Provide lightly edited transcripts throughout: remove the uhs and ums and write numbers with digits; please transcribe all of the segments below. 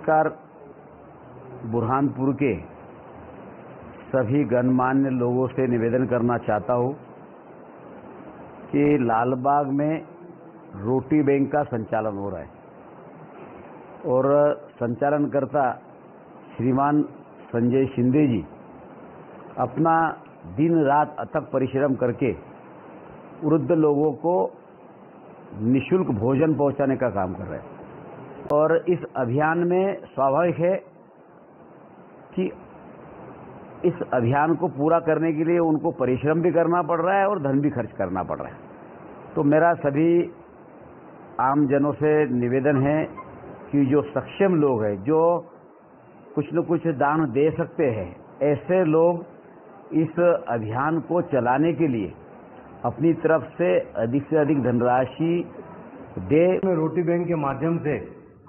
नमस्कार। बुरहानपुर के सभी गणमान्य लोगों से निवेदन करना चाहता हूं कि लालबाग में रोटी बैंक का संचालन हो रहा है और संचालनकर्ता श्रीमान संजय शिंदे जी अपना दिन रात अथक परिश्रम करके वृद्ध लोगों को निःशुल्क भोजन पहुंचाने का काम कर रहे हैं। और इस अभियान में स्वाभाविक है कि इस अभियान को पूरा करने के लिए उनको परिश्रम भी करना पड़ रहा है और धन भी खर्च करना पड़ रहा है। तो मेरा सभी आमजनों से निवेदन है कि जो सक्षम लोग हैं, जो कुछ न कुछ दान दे सकते हैं, ऐसे लोग इस अभियान को चलाने के लिए अपनी तरफ से अधिक धनराशि दे। रोटी बैंक के माध्यम से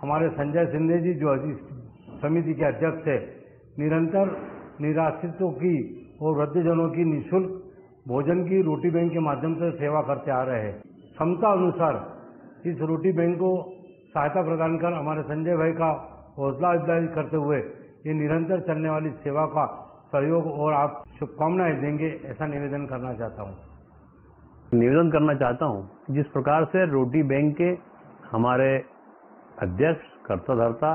हमारे संजय शिंदे जी जो समिति के अध्यक्ष है, निरंतर निराश्रितों की और वृद्धजनों की निःशुल्क भोजन की रोटी बैंक के माध्यम से सेवा करते आ रहे हैं। क्षमता अनुसार इस रोटी बैंक को सहायता प्रदान कर हमारे संजय भाई का हौसला अफजाई करते हुए ये निरंतर चलने वाली सेवा का सहयोग और आप शुभकामनाएं देंगे, ऐसा निवेदन करना चाहता हूं। जिस प्रकार से रोटी बैंक के हमारे अध्यक्ष कर्ता धर्ता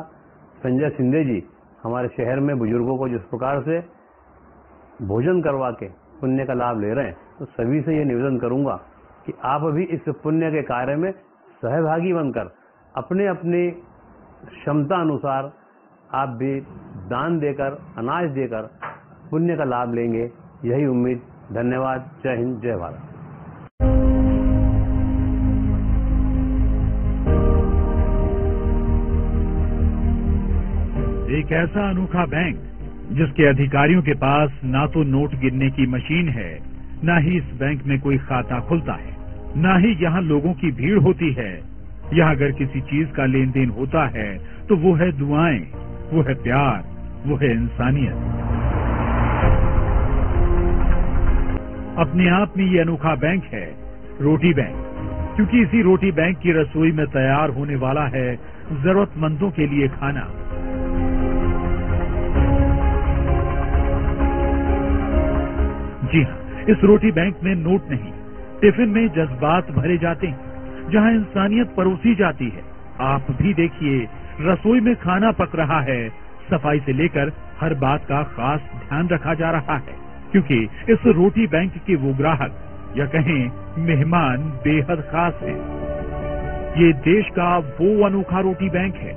संजय शिंदे जी हमारे शहर में बुजुर्गों को जिस प्रकार से भोजन करवा के पुण्य का लाभ ले रहे हैं, तो सभी से ये निवेदन करूंगा कि आप भी इस पुण्य के कार्य में सहभागी बनकर अपने अपनी क्षमता अनुसार आप भी दान देकर, अनाज देकर पुण्य का लाभ लेंगे, यही उम्मीद। धन्यवाद। जय हिंद, जय भारत। एक ऐसा अनोखा बैंक जिसके अधिकारियों के पास ना तो नोट गिनने की मशीन है, ना ही इस बैंक में कोई खाता खुलता है, ना ही यहाँ लोगों की भीड़ होती है। यहाँ अगर किसी चीज का लेन देन होता है तो वो है दुआएं, वो है प्यार, वो है इंसानियत। अपने आप में ये अनोखा बैंक है रोटी बैंक, क्योंकि इसी रोटी बैंक की रसोई में तैयार होने वाला है जरूरतमंदों के लिए खाना। जी हाँ, इस रोटी बैंक में नोट नहीं, टिफिन में जज्बात भरे जाते हैं, जहाँ इंसानियत परोसी जाती है। आप भी देखिए, रसोई में खाना पक रहा है, सफाई से लेकर हर बात का खास ध्यान रखा जा रहा है, क्योंकि इस रोटी बैंक के वो ग्राहक या कहें मेहमान बेहद खास हैं। ये देश का वो अनोखा रोटी बैंक है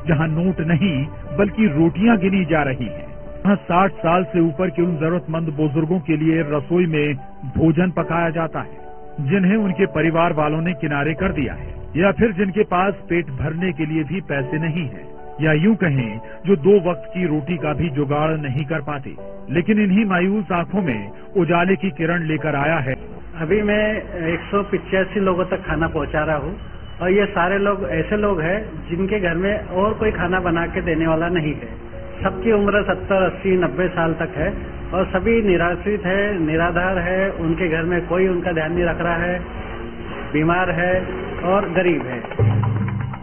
जहाँ नोट नहीं बल्कि रोटियां गिनी जा रही हैं। यहाँ 60 साल से ऊपर के उन जरूरतमंद बुजुर्गों के लिए रसोई में भोजन पकाया जाता है, जिन्हें उनके परिवार वालों ने किनारे कर दिया है, या फिर जिनके पास पेट भरने के लिए भी पैसे नहीं है, या यूं कहें जो 2 वक्त की रोटी का भी जुगाड़ नहीं कर पाते। लेकिन इन्हीं मायूस आंखों में उजाले की किरण लेकर आया है। अभी मैं 185 लोगों तक खाना पहुंचा रहा हूं, और ये सारे लोग ऐसे लोग हैं जिनके घर में और कोई खाना बना के देने वाला नहीं है। सबकी उम्र 70, 80, 90 साल तक है और सभी निराश्रित है, निराधार है, उनके घर में कोई उनका ध्यान नहीं रख रहा है, बीमार है और गरीब है।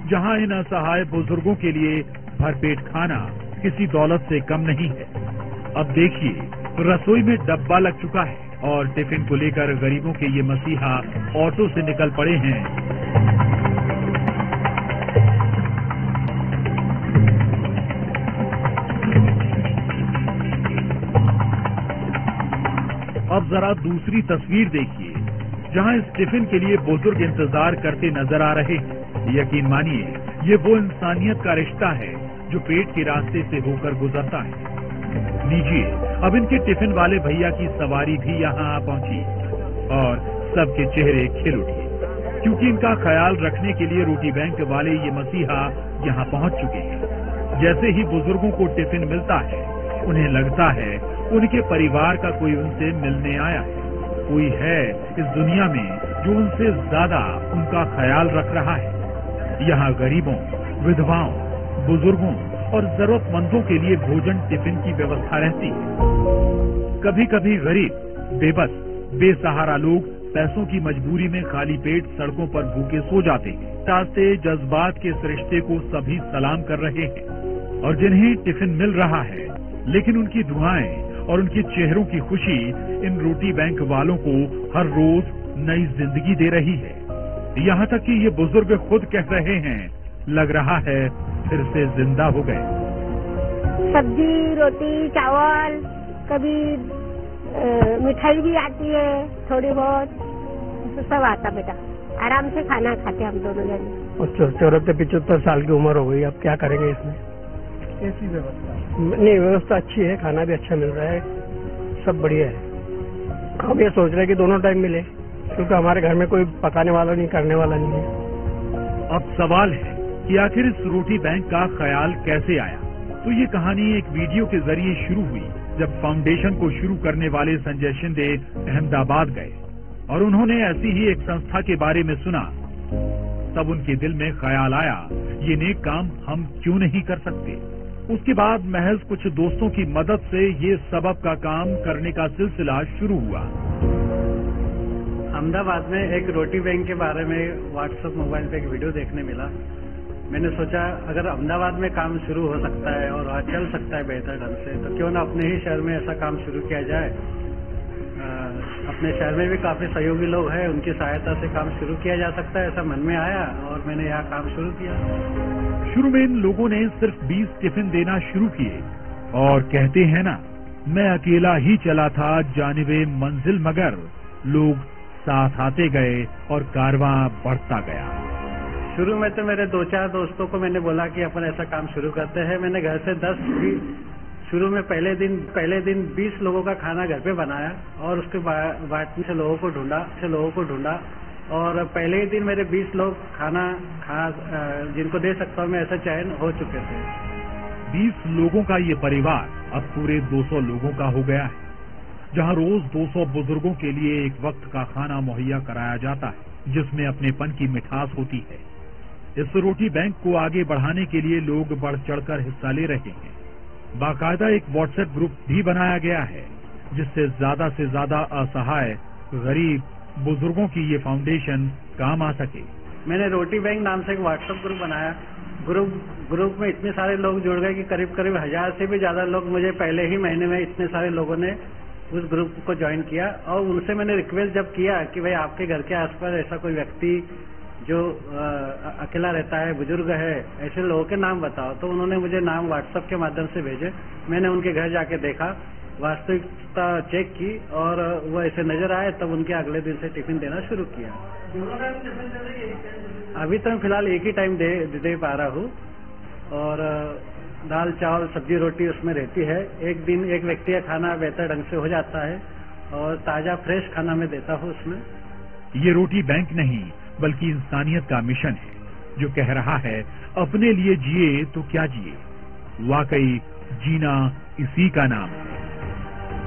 जहाँ इन असहाय बुजुर्गों के लिए भरपेट खाना किसी दौलत से कम नहीं है। अब देखिए, रसोई में डब्बा लग चुका है और टिफिन को लेकर गरीबों के ये मसीहा ऑटो से निकल पड़े हैं। अब जरा दूसरी तस्वीर देखिए, जहां इस टिफिन के लिए बुजुर्ग इंतजार करते नजर आ रहे हैं। यकीन मानिए, ये वो इंसानियत का रिश्ता है जो पेट के रास्ते से होकर गुजरता है। लीजिए, अब इनके टिफिन वाले भैया की सवारी भी यहाँ आ पहुंची और सबके चेहरे खिल उठे, क्योंकि इनका ख्याल रखने के लिए रोटी बैंक वाले ये मसीहा यहाँ पहुंच चुके हैं। जैसे ही बुजुर्गों को टिफिन मिलता है, उन्हें लगता है उनके परिवार का कोई उनसे मिलने आया है, कोई है इस दुनिया में जो उनसे ज्यादा उनका ख्याल रख रहा है। यहाँ गरीबों, विधवाओं, बुजुर्गों और जरूरतमंदों के लिए भोजन टिफिन की व्यवस्था रहती है। कभी कभी गरीब, बेबस, बेसहारा लोग पैसों की मजबूरी में खाली पेट सड़कों पर भूखे सो जाते हैं। रास्ते जज्बात के इस रिश्ते को सभी सलाम कर रहे हैं और जिन्हें टिफिन मिल रहा है, लेकिन उनकी दुआएं और उनके चेहरों की खुशी इन रोटी बैंक वालों को हर रोज नई जिंदगी दे रही है। यहाँ तक कि ये बुजुर्ग खुद कह रहे हैं, लग रहा है फिर से जिंदा हो गए। सब्जी, रोटी, चावल, कभी मिठाई भी आती है, थोड़ी बहुत, तो सब आता बेटा। आराम से खाना खाते हम दोनों जने। और 74-75 साल की उम्र हो गई, अब क्या करेंगे इसमें? कैसी व्यवस्था? नहीं, व्यवस्था अच्छी है, खाना भी अच्छा मिल रहा है, सब बढ़िया है। हम ये सोच रहे हैं कि दोनों टाइम मिले, क्योंकि हमारे घर में कोई पकाने वाला नहीं, करने वाला नहीं है। अब सवाल है कि आखिर इस रोटी बैंक का ख्याल कैसे आया? तो ये कहानी एक वीडियो के जरिए शुरू हुई जब फाउंडेशन को शुरू करने वाले संजय शिंदे अहमदाबाद गए और उन्होंने ऐसी ही एक संस्था के बारे में सुना। तब उनके दिल में ख्याल आया, ये नेक काम हम क्यों नहीं कर सकते। उसके बाद महज कुछ दोस्तों की मदद से ये सबब का काम करने का सिलसिला शुरू हुआ। अहमदाबाद में एक रोटी बैंक के बारे में व्हाट्सएप मोबाइल पे एक वीडियो देखने मिला। मैंने सोचा अगर अहमदाबाद में काम शुरू हो सकता है और वहाँ चल सकता है बेहतर ढंग से, तो क्यों ना अपने ही शहर में ऐसा काम शुरू किया जाए। अपने शहर में भी काफी सहयोगी लोग हैं, उनकी सहायता से काम शुरू किया जा सकता है, ऐसा मन में आया और मैंने यहाँ काम शुरू किया। शुरू में इन लोगों ने सिर्फ 20 टिफिन देना शुरू किए और कहते हैं ना, मैं अकेला ही चला था जानिबे मंजिल, मगर लोग साथ आते गए और कारवां बढ़ता गया। शुरू में तो मेरे 2-4 दोस्तों को मैंने बोला कि अपन ऐसा काम शुरू करते हैं। मैंने घर से 10 शुरू में पहले दिन 20 लोगों का खाना घर पे बनाया और उसके बाद से लोगों को ढूंढा और पहले ही दिन मेरे 20 लोग खाना जिनको दे सकता हूँ मैं, ऐसा चयन हो चुके थे। 20 लोगों का ये परिवार अब पूरे 200 लोगों का हो गया है, जहाँ रोज 200 बुजुर्गों के लिए एक वक्त का खाना मुहैया कराया जाता है, जिसमें अपनेपन की मिठास होती है। इस रोटी बैंक को आगे बढ़ाने के लिए लोग बढ़ चढ़कर हिस्सा ले रहे हैं। बाकायदा एक व्हाट्सएप ग्रुप भी बनाया गया है, जिससे ज्यादा से ज्यादा असहाय, गरीब बुजुर्गों की ये फाउंडेशन काम आ सके। मैंने रोटी बैंक नाम से एक व्हाट्सएप ग्रुप बनाया। ग्रुप में इतने सारे लोग जुड़ गए कि करीब 1000 से भी ज्यादा लोग, मुझे पहले ही महीने में इतने सारे लोगों ने उस ग्रुप को ज्वाइन किया। और उनसे मैंने रिक्वेस्ट जब किया कि भाई आपके घर के आसपास ऐसा कोई व्यक्ति जो अकेला रहता है, बुजुर्ग है, ऐसे लोगों के नाम बताओ, तो उन्होंने मुझे नाम व्हाट्सएप के माध्यम से भेजे। मैंने उनके घर जाके देखा, वास्तविकता चेक की और वो ऐसे नजर आए, तब उनके अगले दिन से टिफिन देना शुरू किया। अभी तो मैं फिलहाल एक ही टाइम दे पा रहा हूँ और दाल, चावल, सब्जी, रोटी उसमें रहती है। एक दिन एक व्यक्ति का खाना बेहतर ढंग से हो जाता है और ताजा फ्रेश खाना मैं देता हूँ उसमें। ये रोटी बैंक नहीं बल्कि इंसानियत का मिशन है, जो कह रहा है अपने लिए जिए तो क्या जिए। वाकई जीना इसी का नाम है।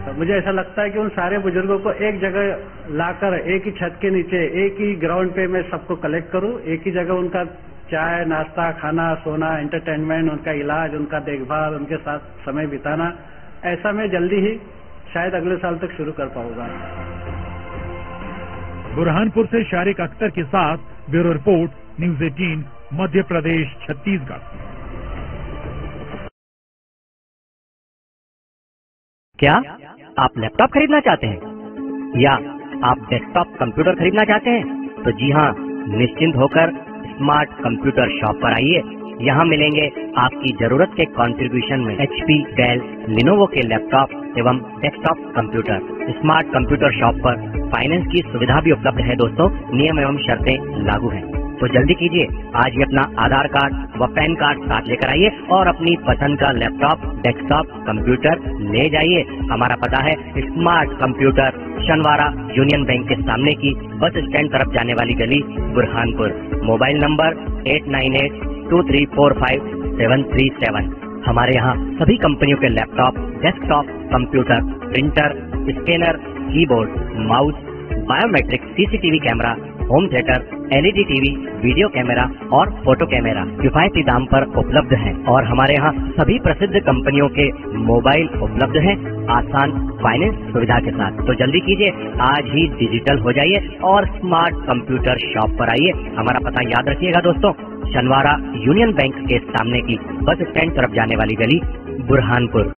तो मुझे ऐसा लगता है कि उन सारे बुजुर्गों को एक जगह लाकर एक ही छत के नीचे, एक ही ग्राउंड पे मैं सबको कलेक्ट करूं, एक ही जगह उनका चाय, नाश्ता, खाना, सोना, एंटरटेनमेंट, उनका इलाज, उनका देखभाल, उनके साथ समय बिताना, ऐसा मैं जल्दी ही शायद अगले साल तक शुरू कर पाऊंगा। बुरहानपुर से शारिक अख्तर के साथ bureau report, news 18, Madhya Pradesh, Chhattisgarh. क्या आप लैपटॉप खरीदना चाहते हैं या आप डेस्कटॉप कंप्यूटर खरीदना चाहते हैं? तो जी हाँ, निश्चिंत होकर स्मार्ट कंप्यूटर शॉप पर आइए। यहाँ मिलेंगे आपकी जरूरत के कंट्रीब्यूशन में HP, डेल, लिनोवो के लैपटॉप एवं desktop computer. Smart computer shop पर फाइनेंस की सुविधा भी उपलब्ध है दोस्तों। नियम एवं शर्तें लागू हैं, तो जल्दी कीजिए, आज ही अपना आधार कार्ड व पैन कार्ड साथ लेकर आइए और अपनी पसंद का लैपटॉप, डेस्कटॉप कंप्यूटर ले जाइए। हमारा पता है स्मार्ट कंप्यूटर, शनवारा यूनियन बैंक के सामने की बस स्टैंड तरफ जाने वाली गली, बुरहानपुर। Mobile number 8982345737। हमारे यहाँ सभी कंपनियों के laptop, desktop, computer, printer, scanner, keyboard, mouse, biometric, CCTV camera, home theatre, LED TV, video camera और फोटो कैमरा किफायती दाम पर उपलब्ध हैं। और हमारे यहाँ सभी प्रसिद्ध कंपनियों के मोबाइल उपलब्ध हैं, आसान फाइनेंस सुविधा के साथ। तो जल्दी कीजिए, आज ही डिजिटल हो जाइए और स्मार्ट कंप्यूटर शॉप पर आइए। हमारा पता याद रखिएगा दोस्तों, छनवाड़ा यूनियन बैंक के सामने की बस स्टैंड तरफ जाने वाली गली, बुरहानपुर।